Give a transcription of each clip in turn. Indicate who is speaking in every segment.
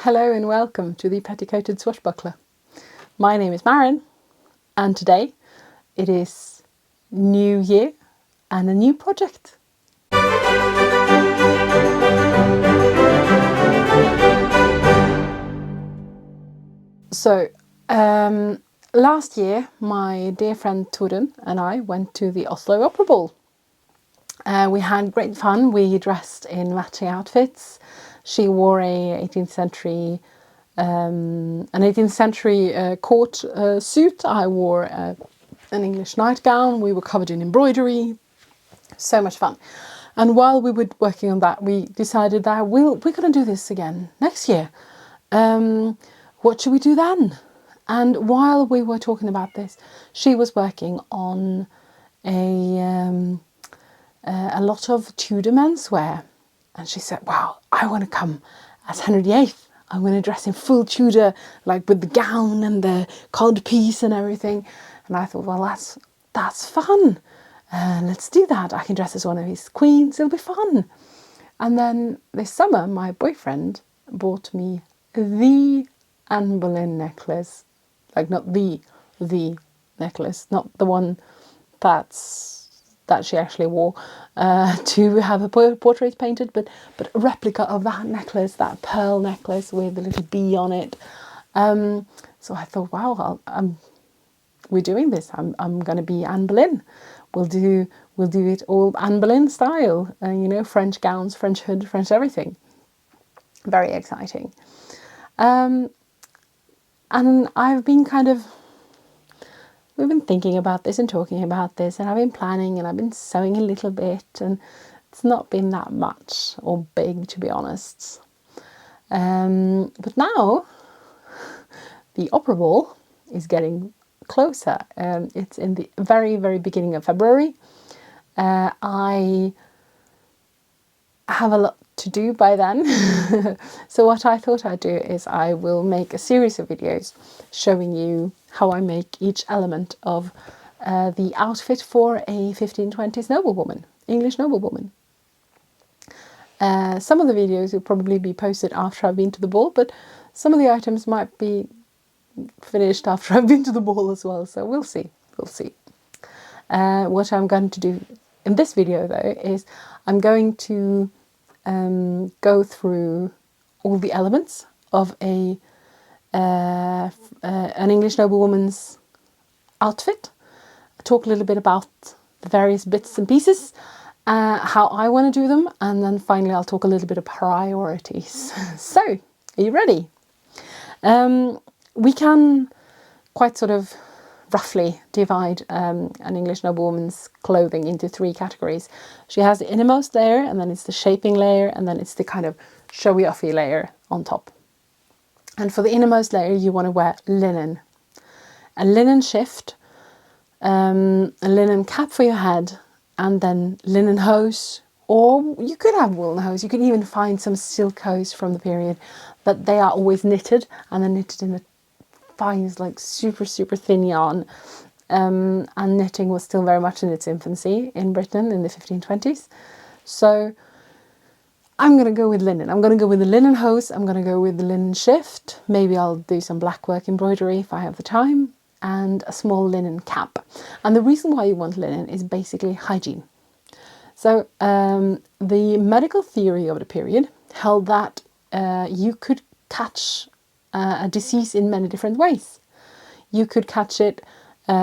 Speaker 1: Hello and welcome to the Petticoated Swashbuckler. My name is Maren, and today it is New Year and a new project. So, last year my dear friend Tudor and I went to the Oslo Opera Ball. We had great fun. We dressed in matching outfits. She wore an 18th century court suit. I wore an English nightgown. We were covered in embroidery. So much fun. And while we were working on that, we decided that we're going to do this again next year. What should we do then? And while we were talking about this, she was working on a lot of Tudor menswear. And she said, wow, I want to come as Henry VIII. I'm going to dress in full Tudor, like with the gown and the codpiece and everything. And I thought, well, that's fun. Let's do that. I can dress as one of his queens. It'll be fun. And then this summer, my boyfriend bought me the Anne Boleyn necklace. Like not the necklace, not the one that she actually wore to have a portrait painted, but a replica of that necklace, that pearl necklace with a little bee on it. So I thought, wow, we're doing this. I'm going to be Anne Boleyn. We'll do it all Anne Boleyn style. French gowns, French hood, French everything. Very exciting. And we've been thinking about this and talking about this, and I've been planning and I've been sewing a little bit, and it's not been that much or big, to be honest. But now the opera ball is getting closer. It's in the very, very beginning of February. I have a lot to do by then. So what I thought I'd do is I will make a series of videos showing you how I make each element of the outfit for a 1520s noblewoman, English noblewoman. Some of the videos will probably be posted after I've been to the ball, but some of the items might be finished after I've been to the ball as well, so we'll see. What I'm going to do in this video though is I'm going to go through all the elements of an English noblewoman's outfit, talk a little bit about the various bits and pieces, how I want to do them, and then finally I'll talk a little bit of priorities. So, are you ready? We can quite sort of roughly divide an English noblewoman's clothing into three categories. She has the innermost layer, and then it's the shaping layer, and then it's the kind of showy-offy layer on top. And for the innermost layer, you want to wear linen. A linen shift, a linen cap for your head, and then linen hose, or you could have woolen hose. You could even find some silk hose from the period, but they are always knitted, and they're knitted in a fine, like super, super thin yarn. And knitting was still very much in its infancy in Britain in the 1520s. So I'm going to go with linen. I'm going to go with the linen hose. I'm going to go with the linen shift. Maybe I'll do some black work embroidery if I have the time, and a small linen cap. And the reason why you want linen is basically hygiene. So the medical theory of the period held that you could catch a disease in many different ways. You could catch it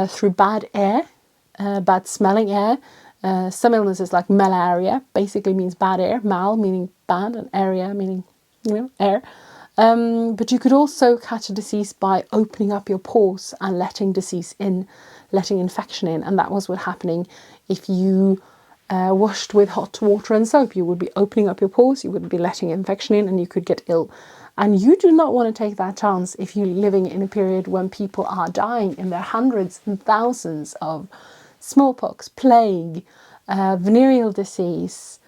Speaker 1: through bad air, bad smelling air. Some illnesses like malaria basically means bad air, mal meaning bad and area meaning, air. But you could also catch a disease by opening up your pores and letting disease in, letting infection in. And that was what happening if you washed with hot water and soap. You would be opening up your pores, you would be letting infection in, and you could get ill. And you do not want to take that chance if you're living in a period when people are dying in their hundreds and thousands of smallpox, plague, venereal disease,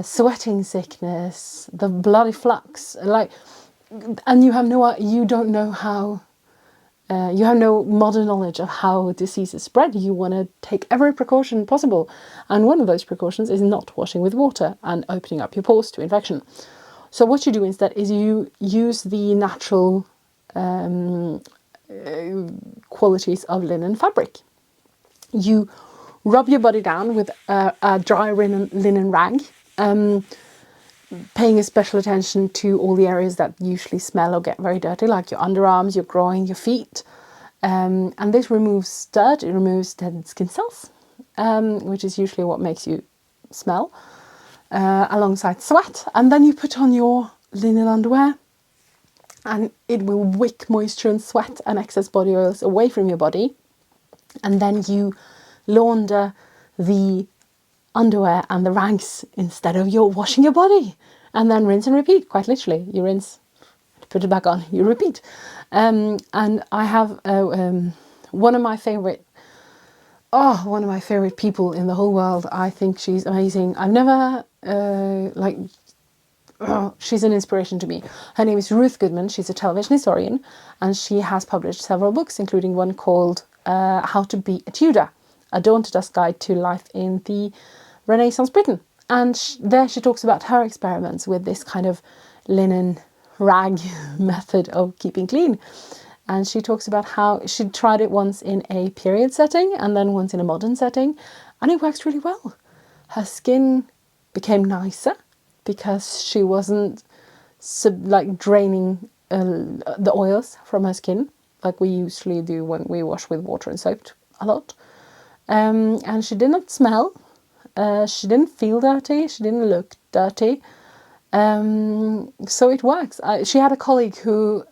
Speaker 1: sweating sickness, the bloody flux, and you have no modern knowledge of how diseases spread. You want to take every precaution possible, and one of those precautions is not washing with water and opening up your pores to infection. So what you do instead is you use the natural qualities of linen fabric. You rub your body down with a dry linen rag, paying a special attention to all the areas that usually smell or get very dirty, like your underarms, your groin, your feet. And this removes dirt, it removes dead skin cells, which is usually what makes you smell, alongside sweat. And then you put on your linen underwear, and it will wick moisture and sweat and excess body oils away from your body. And then you launder the underwear and the rags instead of your washing your body. And then rinse and repeat, quite literally. You rinse, put it back on, you repeat. And I have one of my favourite people in the whole world. I think she's amazing. I've never, she's an inspiration to me. Her name is Ruth Goodman. She's a television historian, and she has published several books, including one called How to Be a Tudor, A Dawn to Dusk Guide to Life in the Renaissance Britain. And there she talks about her experiments with this kind of linen rag method of keeping clean. And she talks about how she tried it once in a period setting and then once in a modern setting, and it works really well. Her skin became nicer because she wasn't draining the oils from her skin like we usually do when we wash with water and soap a lot. And she did not smell. She didn't feel dirty. She didn't look dirty. So it works. She had a colleague who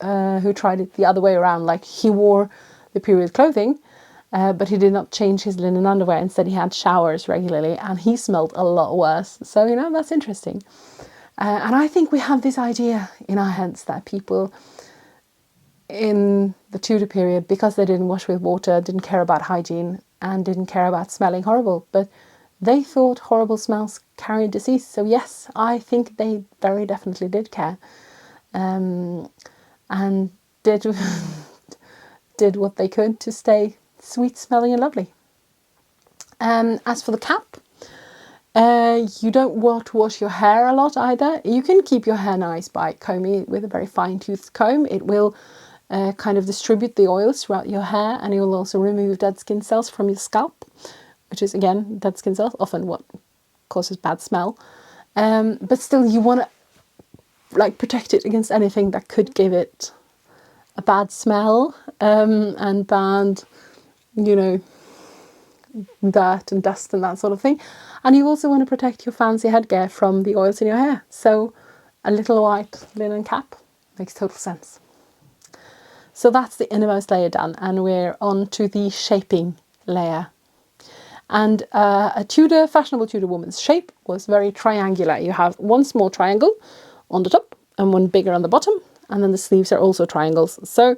Speaker 1: tried it the other way around. Like, he wore the period clothing, but he did not change his linen underwear. Instead, he had showers regularly, and he smelled a lot worse. So, that's interesting. And I think we have this idea in our heads that people in the Tudor period, because they didn't wash with water, didn't care about hygiene, and didn't care about smelling horrible, but they thought horrible smells carried disease. So yes, I think they very definitely did care, and did did what they could to stay sweet smelling and lovely. As for the cap, you don't want to wash your hair a lot either. You can keep your hair nice by combing it with a very fine-toothed comb. It will kind of distribute the oils throughout your hair, and it will also remove dead skin cells from your scalp, which is, again, dead skin cells, often what causes bad smell. But still, you want to protect it against anything that could give it a bad smell, and bad, dirt and dust and that sort of thing. And you also want to protect your fancy headgear from the oils in your hair. So a little white linen cap makes total sense. So that's the innermost layer done, and we're on to the shaping layer. And a fashionable Tudor woman's shape was very triangular. You have one small triangle on the top and one bigger on the bottom, and then the sleeves are also triangles. So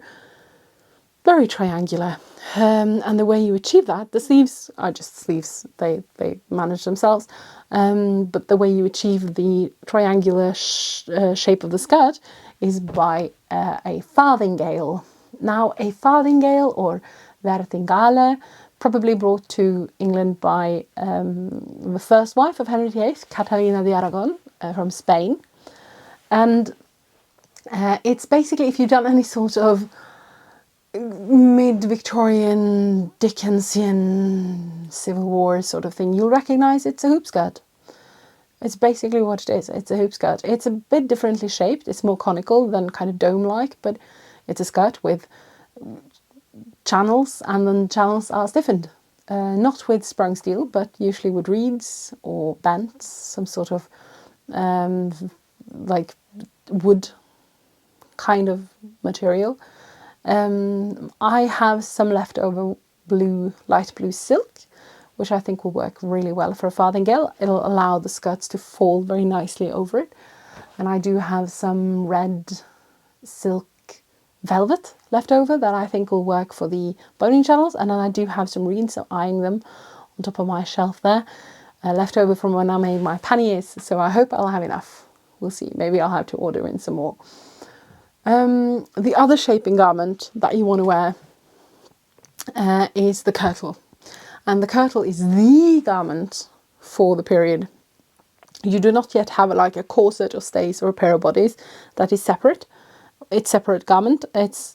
Speaker 1: very triangular. And the way you achieve that, the sleeves are just sleeves. They manage themselves. But the way you achieve the triangular shape of the skirt is by a farthingale. Now, a farthingale, or vertingale, probably brought to England by the first wife of Henry VIII, Catalina de Aragon, from Spain. And it's basically, if you've done any sort of mid-Victorian, Dickensian, Civil War sort of thing, you'll recognise it's a hoop skirt. It's basically what it is. It's a hoop skirt. It's a bit differently shaped. It's more conical than kind of dome-like, but it's a skirt with channels, and then channels are stiffened. Not with sprung steel, but usually with reeds or bents, some sort of wood kind of material. I have some leftover light blue silk, which I think will work really well for a farthingale. It'll allow the skirts to fall very nicely over it. And I do have some red silk velvet left over that I think will work for the boning channels. And then I do have some reeds, so eyeing them on top of my shelf there, left over from when I made my panniers. So I hope I'll have enough. We'll see. Maybe I'll have to order in some more. The other shaping garment that you want to wear is the kirtle. And the kirtle is the garment for the period. You do not yet have like a corset or stays or a pair of bodice that is separate. It's separate garment.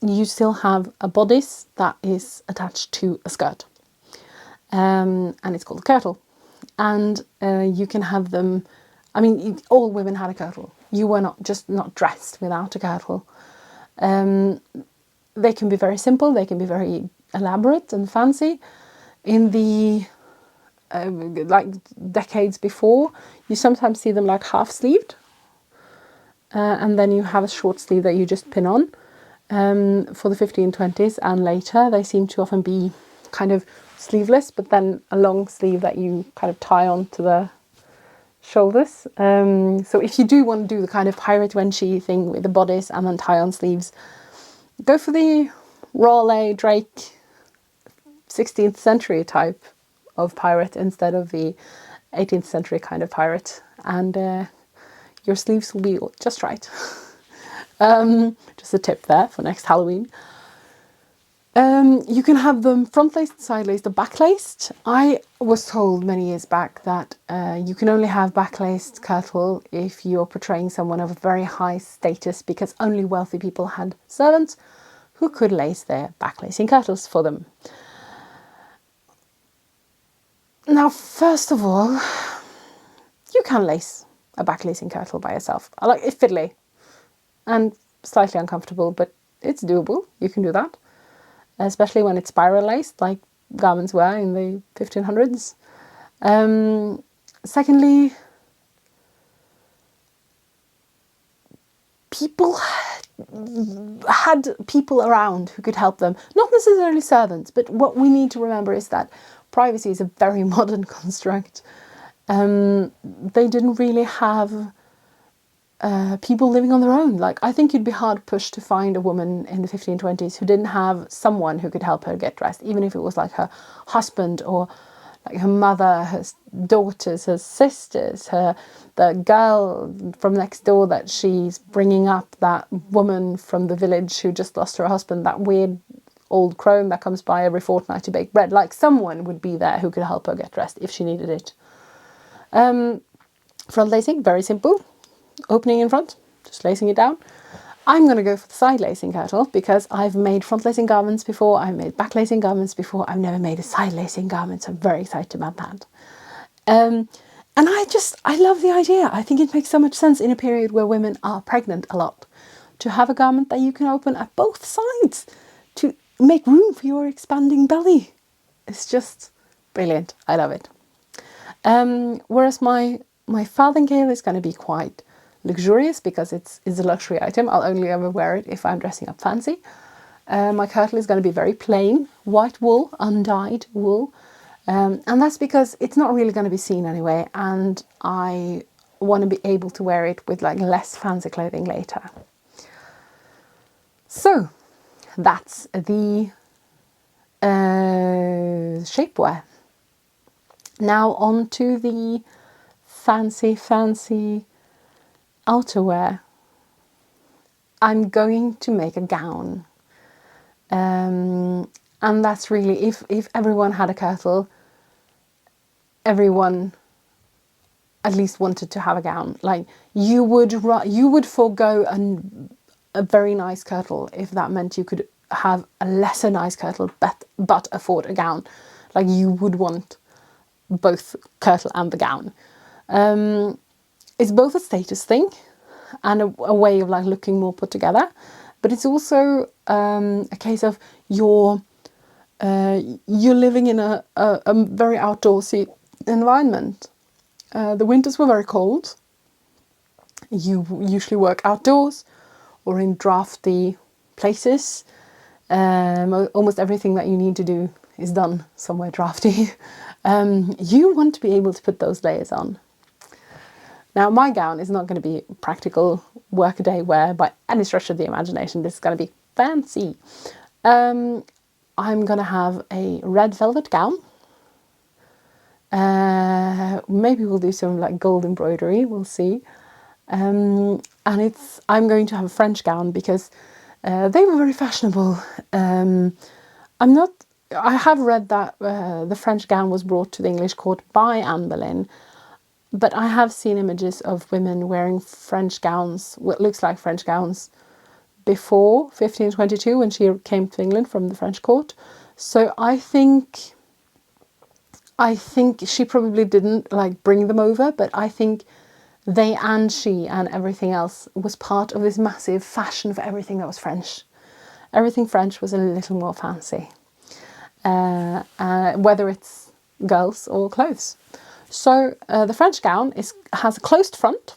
Speaker 1: You still have a bodice that is attached to a skirt, and it's called a kirtle. And you can have them. I mean, all women had a kirtle. You were not dressed without a kirtle. They can be very simple. They can be very elaborate and fancy. In the like decades before, you sometimes see them like half-sleeved, and then you have a short sleeve that you just pin on. For the 1520s and later, they seem to often be kind of sleeveless, but then a long sleeve that you kind of tie on to the shoulders. So if you do want to do the kind of pirate wenchy thing with the bodice and then tie on sleeves, go for the Raleigh Drake 16th century type of pirate instead of the 18th century kind of pirate, and your sleeves will be just right. Just a tip there for next Halloween. You can have them front-laced, side-laced or back-laced. I was told many years back that you can only have back-laced kirtle if you're portraying someone of a very high status, because only wealthy people had servants who could lace their back-lacing kirtles for them. Now, first of all, you can lace a back-lacing kirtle by yourself. I like it fiddly and slightly uncomfortable, but it's doable. You can do that, especially when it's spiral laced, like garments were in the 1500s. Secondly, people had people around who could help them. Not necessarily servants, but what we need to remember is that privacy is a very modern construct. They didn't really have people living on their own. Like, I think you'd be hard pushed to find a woman in the 1520s who didn't have someone who could help her get dressed, even if it was like her husband or like her mother, her daughters, her sisters, the girl from next door that she's bringing up, that woman from the village who just lost her husband, that weird old crone that comes by every fortnight to bake bread. Like, someone would be there who could help her get dressed if she needed it. Front lacing, very simple. Opening in front, just lacing it down. I'm going to go for the side lacing kirtle because I've made front lacing garments before, I've made back lacing garments before, I've never made a side lacing garment, so I'm very excited about that. And I love the idea. I think it makes so much sense in a period where women are pregnant a lot, to have a garment that you can open at both sides to make room for your expanding belly. It's just brilliant. I love it. Whereas my farthingale is going to be quite luxurious because it's a luxury item. I'll only ever wear it if I'm dressing up fancy. My kirtle is going to be very plain, white wool, undyed wool. And that's because it's not really going to be seen anyway, and I want to be able to wear it with like less fancy clothing later. So that's the shapewear. Now on to the fancy outerwear. I'm going to make a gown. And that's really, if everyone had a kirtle, everyone at least wanted to have a gown. Like, you would forego a very nice kirtle if that meant you could have a lesser nice kirtle but afford a gown. Like, you would want both kirtle and the gown. It's both a status thing and a way of like looking more put together, but it's also a case of you're living in a very outdoorsy environment. The winters were very cold. You usually work outdoors or in drafty places. Almost everything that you need to do is done somewhere drafty. You want to be able to put those layers on. Now, my gown is not going to be practical workaday wear by any stretch of the imagination. This is going to be fancy. I'm going to have a red velvet gown. Maybe we'll do some like gold embroidery, we'll see. And I'm going to have a French gown because they were very fashionable. I have read that the French gown was brought to the English court by Anne Boleyn. But I have seen images of women wearing French gowns, what looks like French gowns, before 1522 when she came to England from the French court. So I think she probably didn't like bring them over, but I think they and she and everything else was part of this massive fashion for everything that was French. Everything French was a little more fancy, whether it's girls or clothes. So the French gown has a closed front.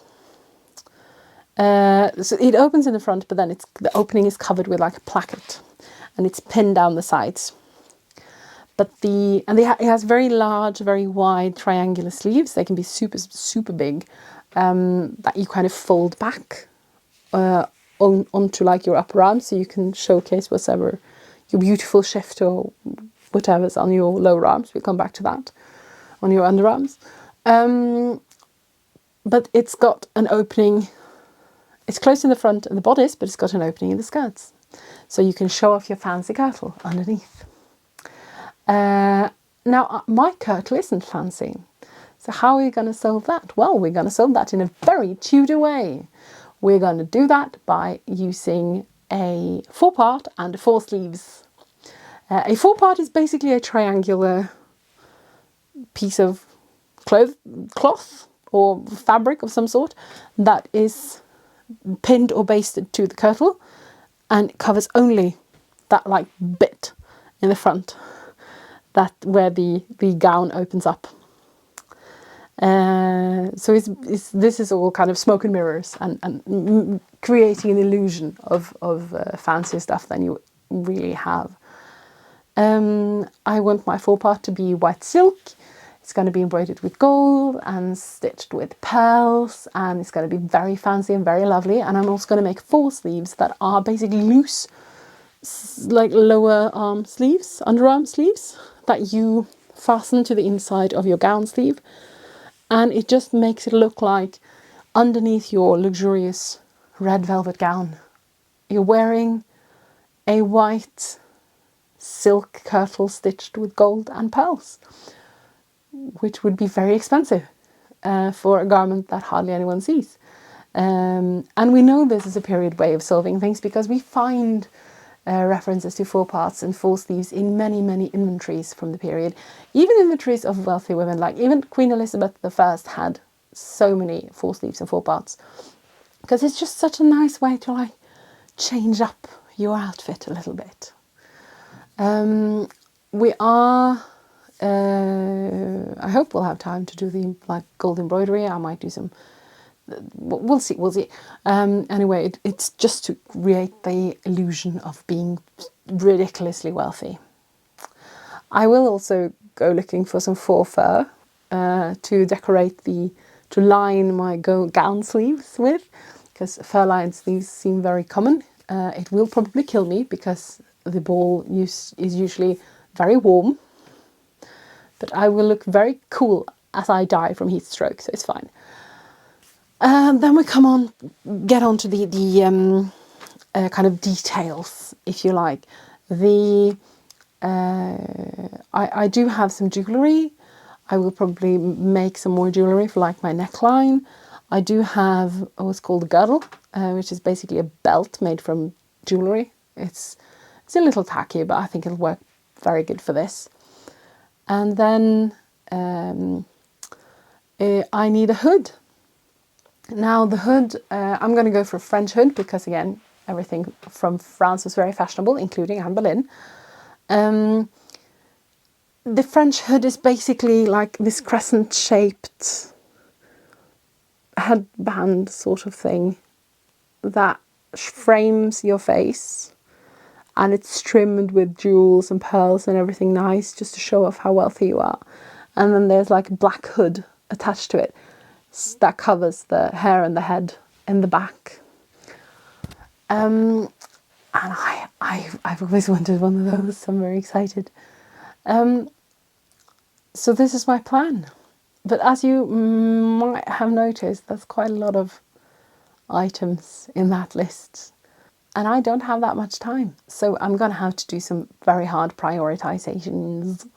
Speaker 1: So it opens in the front, but then the opening is covered with like a placket, and it's pinned down the sides. But it has very large, very wide triangular sleeves. They can be super, super big, that you kind of fold back onto like your upper arm, so you can showcase whatever your beautiful shift or whatever's on your lower arms. We'll come back to that on your underarms. But it's got an opening. It's closed in the front and the bodice, but it's got an opening in the skirts, so you can show off your fancy kirtle underneath. Now, my kirtle isn't fancy. So how are we going to solve that? Well, we're going to solve that in a very Tudor way. We're going to do that by using a 4-part and 4 sleeves. A 4-part is basically a triangular piece of cloth or fabric of some sort that is pinned or basted to the kirtle, and it covers only that like bit in the front, that where the gown opens up. So this is all kind of smoke and mirrors and creating an illusion of fancier stuff than you really have. I want my 4-part to be white silk. It's going to be embroidered with gold and stitched with pearls, and it's going to be very fancy and very lovely. And I'm also going to make 4 sleeves that are basically loose, like lower arm sleeves, underarm sleeves, that you fasten to the inside of your gown sleeve. And it just makes it look like underneath your luxurious red velvet gown, you're wearing a white silk kirtle stitched with gold and pearls, which would be very expensive for a garment that hardly anyone sees. And we know this is a period way of solving things because we find references to 4-parts and 4 sleeves in many, many inventories from the period. Even inventories of wealthy women, like even Queen Elizabeth I had so many 4 sleeves and 4-parts, because it's just such a nice way to like change up your outfit a little bit. We are, I hope we'll have time to do the like gold embroidery. I might do some, we'll see. Anyway, it's just to create the illusion of being ridiculously wealthy. I will also go looking for some faux fur to decorate to line my gown sleeves with, because fur-lined sleeves seem very common. It will probably kill me because the ball is usually very warm, but I will look very cool as I die from heat stroke, so it's fine. Then we get on to the kind of details, if you like. I do have some jewellery. I will probably make some more jewellery for like my neckline. I do have what's called a girdle, which is basically a belt made from jewellery. It's a little tacky, but I think it'll work very good for this. And then I need a hood. Now the hood, I'm going to go for a French hood because again, everything from France was very fashionable, including Anne Boleyn. The French hood is basically like this crescent-shaped headband sort of thing that frames your face, and it's trimmed with jewels and pearls and everything nice just to show off how wealthy you are. And then there's like a black hood attached to it that covers the hair and the head in the back. And I've always wanted one of those, so I'm very excited. So this is my plan. But as you might have noticed, there's quite a lot of items in that list. And I don't have that much time. So I'm going to have to do some very hard prioritizations.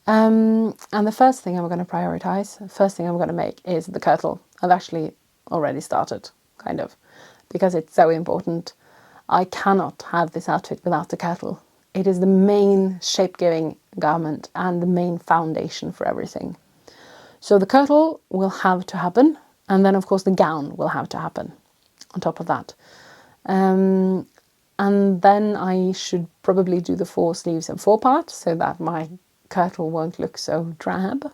Speaker 1: And the first thing I'm going to prioritize, the first thing I'm going to make is the kirtle. I've actually already started, kind of, because it's so important. I cannot have this outfit without the kirtle. It is the main shape-giving garment and the main foundation for everything. So the kirtle will have to happen, and then of course the gown will have to happen on top of that. And then I should probably do the 4 sleeves and 4 part so that my kirtle won't look so drab.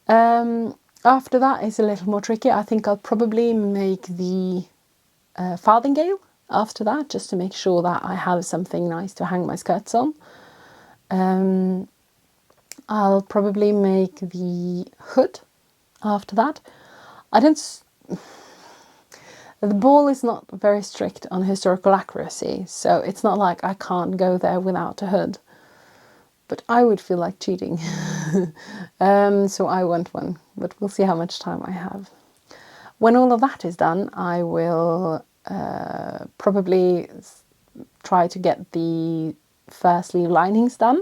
Speaker 1: After that is a little more tricky. I think I'll probably make the farthingale after that, just to make sure that I have something nice to hang my skirts on. I'll probably make the hood after that. The ball is not very strict on historical accuracy, so it's not like I can't go there without a hood. But I would feel like cheating. So I want one, but we'll see how much time I have. When all of that is done, I will probably try to get the first sleeve linings done.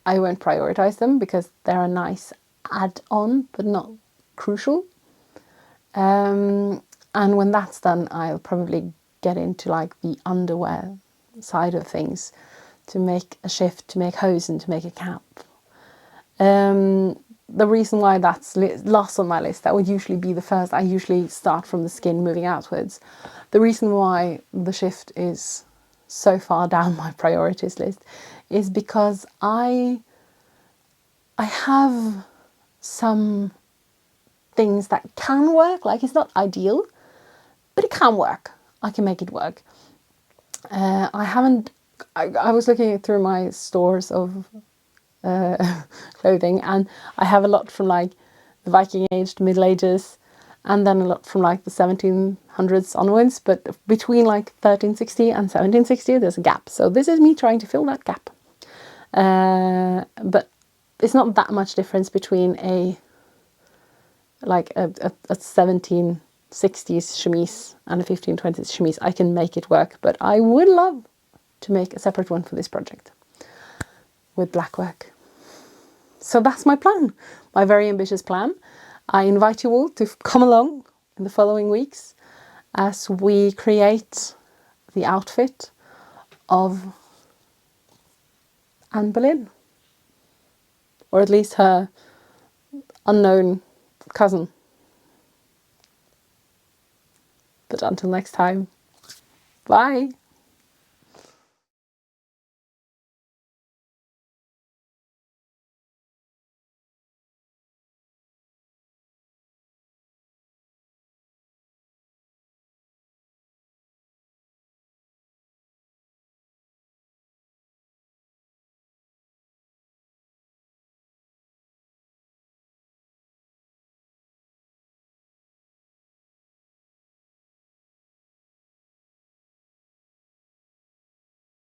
Speaker 1: I won't prioritize them because they're a nice add-on, but not crucial. And when that's done, I'll probably get into like the underwear side of things, to make a shift, to make hose and to make a cap. The reason why that's last on my list, that would usually be the first. I usually start from the skin moving outwards. The reason why the shift is so far down my priorities list is because I have some things that can work. Like, it's not ideal, but it can work. I can make it work. I was looking through my stores of clothing, and I have a lot from like the Viking Age to Middle Ages, and then a lot from like the 1700s onwards, but between like 1360 and 1760 there's a gap. So this is me trying to fill that gap. But it's not that much difference between a 1760s chemise and a 1520s chemise. I can make it work, but I would love to make a separate one for this project with black work. So that's my plan, my very ambitious plan. I invite you all to come along in the following weeks as we create the outfit of Anne Boleyn, or at least her unknown cousin. But until next time, bye!